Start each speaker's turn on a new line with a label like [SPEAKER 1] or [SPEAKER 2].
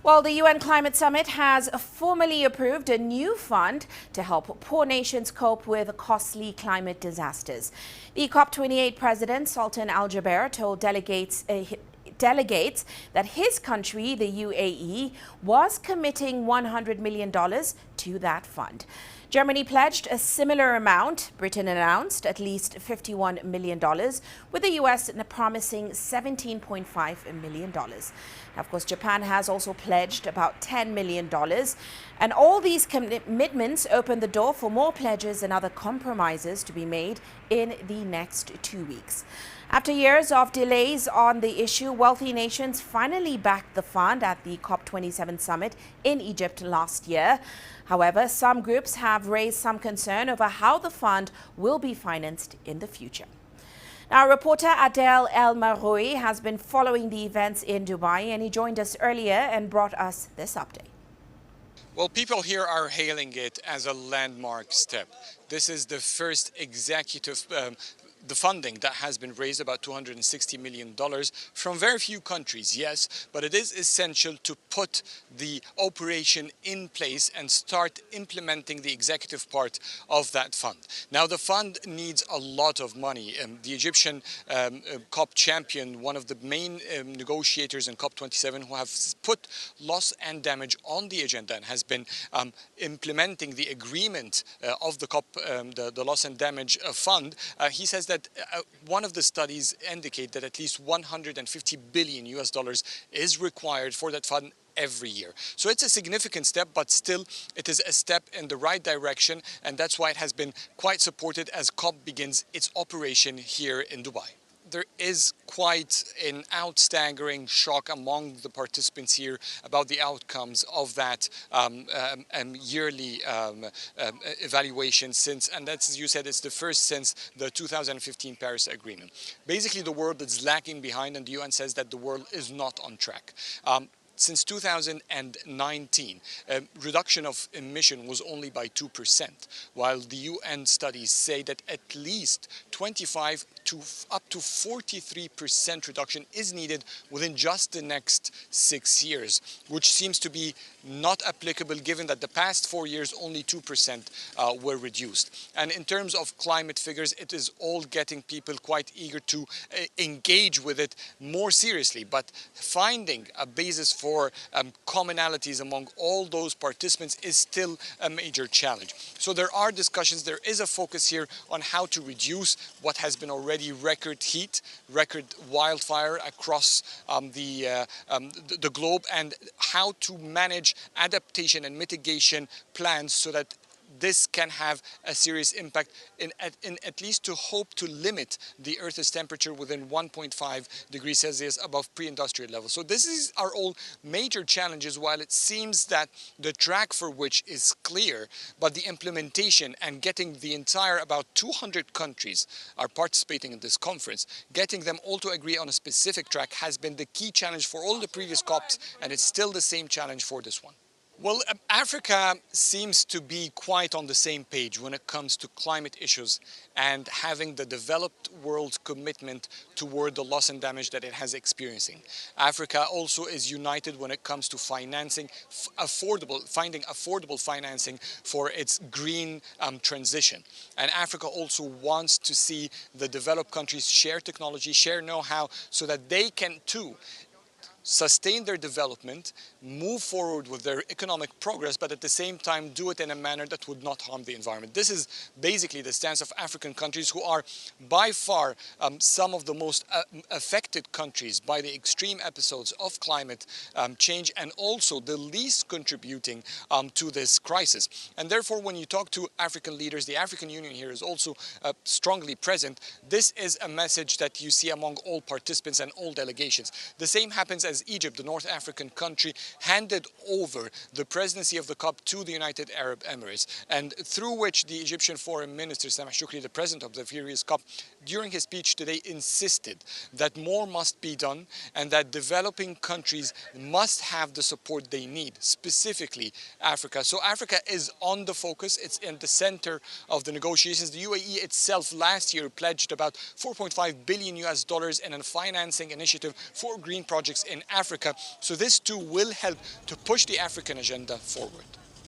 [SPEAKER 1] Well, the UN Climate Summit has formally approved a new fund to help poor nations cope with costly climate disasters. The COP28 president, Sultan Al Jaber, told delegates that his country, the UAE, was committing $100 million to that fund. Germany pledged a similar amount. Britain announced at least $51 million, with the US promising $17.5 million. Now, of course, Japan has also pledged about $10 million. And all these commitments open the door for more pledges and other compromises to be made in the next 2 weeks. After years of delays on the issue, wealthy nations finally backed the fund at the COP27 summit in Egypt last year. However, some groups have raised some concern over how the fund will be financed in the future. Now, reporter Adel El Maroui has been following the events in Dubai, and he joined us earlier and brought us this update.
[SPEAKER 2] Well, people here are hailing it as a landmark step. This is the first executive the funding that has been raised, about $260 million from very few countries, yes, but it is essential to put the operation in place and start implementing the executive part of that fund. Now, the fund needs a lot of money. The Egyptian COP champion, one of the main negotiators in COP27, who have put loss and damage on the agenda and has been implementing the agreement of the COP, the loss and damage fund, he says that one of the studies indicate that at least 150 billion US dollars is required for that fund every year. So it's a significant step, but still it is a step in the right direction, and that's why it has been quite supported as COP begins its operation here in Dubai. There is quite an staggering shock among the participants here about the outcomes of that yearly evaluation and that's, as you said, it's the first since the 2015 Paris Agreement. Basically, the world is lagging behind, and the UN says that the world is not on track. Since 2019, reduction of emission was only by 2%, while the UN studies say that at least 25 to up to 43% reduction is needed within just the next 6 years, which seems to be not applicable given that the past 4 years only 2% were reduced. And in terms of climate figures, it is all getting people quite eager to engage with it more seriously, but finding a basis for commonalities among all those participants is still a major challenge. So there are discussions, there is a focus here on how to reduce what has been already record heat, record wildfire across the globe, and how to manage adaptation and mitigation plans so that this can have a serious impact in at least to hope to limit the Earth's temperature within 1.5 degrees Celsius above pre-industrial levels. So these are all major challenges, while it seems that the track for which is clear, but the implementation and getting the entire about 200 countries are participating in this conference, getting them all to agree on a specific track has been the key challenge for all the previous COPs, and it's still the same challenge for this one. Well, Africa seems to be quite on the same page when it comes to climate issues and having the developed world's commitment toward the loss and damage that it has experiencing. Africa also is united when it comes to financing finding affordable financing for its green transition. And Africa also wants to see the developed countries share technology, share know-how, so that they can too sustain their development, move forward with their economic progress, but at the same time do it in a manner that would not harm the environment. This is basically the stance of African countries, who are by far some of the most affected countries by the extreme episodes of climate change, and also the least contributing to this crisis. And therefore, when you talk to African leaders, the African Union here is also strongly present. This is a message that you see among all participants and all delegations. The same happens as Egypt, the North African country, handed over the presidency of the COP to the United Arab Emirates, and through which the Egyptian Foreign Minister, Sameh Shoukry, the president of the previous COP, during his speech today insisted that more must be done and that developing countries must have the support they need, specifically Africa. So Africa is on the focus, it's in the center of the negotiations. The UAE itself last year pledged about 4.5 billion US dollars in a financing initiative for green projects in in Africa. So this too will help to push the African agenda forward.